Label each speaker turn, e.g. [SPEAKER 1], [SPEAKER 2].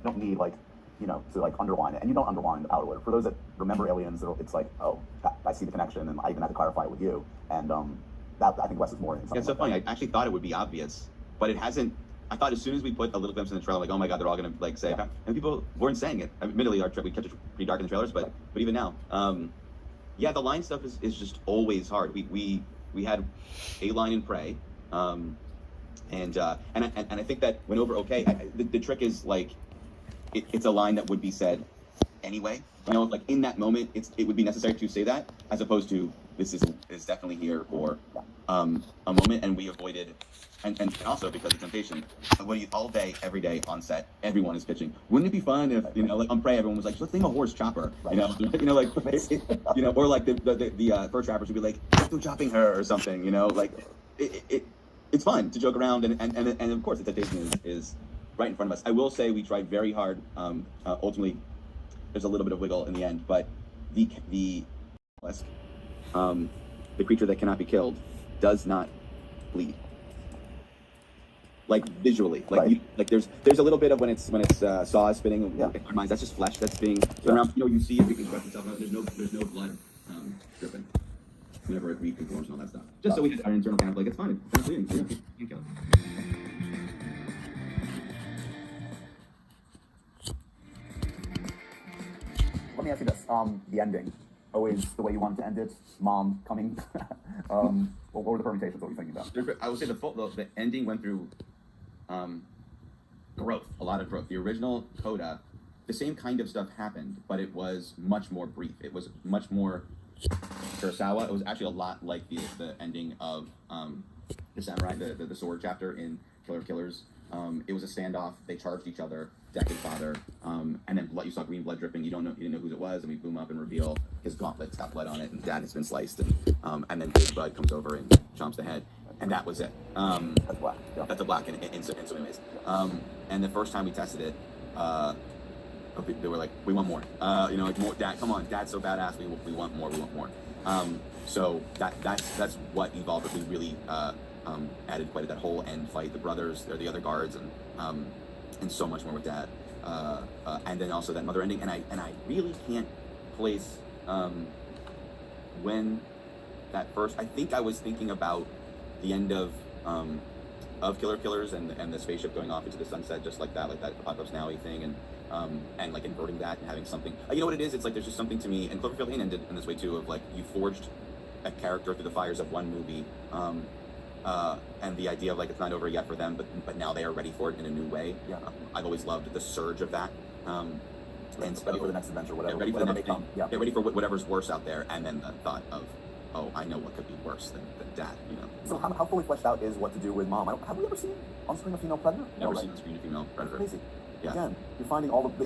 [SPEAKER 1] don't need like, to like underline it, and you don't underline the power word. For those that remember Aliens, it's like, oh, I see the connection, and I even had to clarify it with you. And that I think Wes is more.
[SPEAKER 2] Yeah, it's so funny. I actually thought it would be obvious, but it hasn't. I thought as soon as we put a little glimpse in the trailer, like, oh my god, they're all gonna like say, and people weren't saying it. Admittedly, we kept it pretty dark in the trailers, but even now, yeah, the line stuff is just always hard. We had a line in Prey, and I think that went over okay. The trick is like, it's a line that would be said anyway. Like in that moment, it would be necessary to say that, as opposed to this is definitely here for a moment, and we avoided. And also because of temptation, all day, every day on set, everyone is pitching. Wouldn't it be fun if, like on Prey, everyone was like, let's name a horse Chopper, like, or like the fur trappers would be like, let's go chopping her or something, like it's fun to joke around, and of course the temptation is right in front of us. I will say we tried very hard. Ultimately, there's a little bit of wiggle in the end, but the creature that cannot be killed does not bleed. Like visually, like there's a little bit of when it's saw spinning in our minds. That's just flesh that's being thrown around. You see it reconstruct itself. There's no blood dripping whenever it reconforms and all that stuff. Just so we had our internal kind of like, it's fine. It's not bleeding. You can't kill it.
[SPEAKER 1] Let me ask you this: the ending, always the way you wanted to end it. Mom coming. What were the permutations? What were you thinking about?
[SPEAKER 2] I would say the ending went through growth, a lot of growth. The original coda, the same kind of stuff happened, but it was much more brief. It was much more Kurosawa. It was actually a lot like the ending of the Samurai, the sword chapter in Killer of Killers. It was a standoff. They charged each other, Deck and father, and then you saw green blood dripping. You didn't know who it was, and we boom up and reveal his gauntlets got blood on it, and Dad has been sliced, and then Big Bud comes over and chomps the head, and that was it.
[SPEAKER 1] That's black. Yeah.
[SPEAKER 2] That's a black in so many ways. And the first time we tested it, they were like, we want more. Like more. Dad, come on, Dad's so badass. We want more. We want more. So that's what evolved. We really added quite that whole end fight. The brothers, they're the other guards, and so much more with Dad. And then also that mother ending. And I really can't place when that first. I think I was thinking about the end of Killer Killers and the spaceship going off into the sunset, just like that Apocalypse Now-y thing, and like inverting that and having something. You know what it is? It's like there's just something to me, and Cloverfield Lane ended in this way too, of like you forged a character through the fires of one movie, and the idea of like it's not over yet for them, but now they are ready for it in a new way. Yeah. I've always loved the surge of that. And
[SPEAKER 1] ready for the next adventure, whatever.
[SPEAKER 2] Get ready for the next thing.
[SPEAKER 1] Yeah.
[SPEAKER 2] Get ready for whatever's worse out there, and then the thought of, oh, I know what could be worse than Dad.
[SPEAKER 1] So how fully fleshed out is what to do with Mom? Have we ever seen on screen a female predator?
[SPEAKER 2] Never seen on screen a female predator.
[SPEAKER 1] That's crazy.
[SPEAKER 2] Yeah.
[SPEAKER 1] Again, you're finding all of the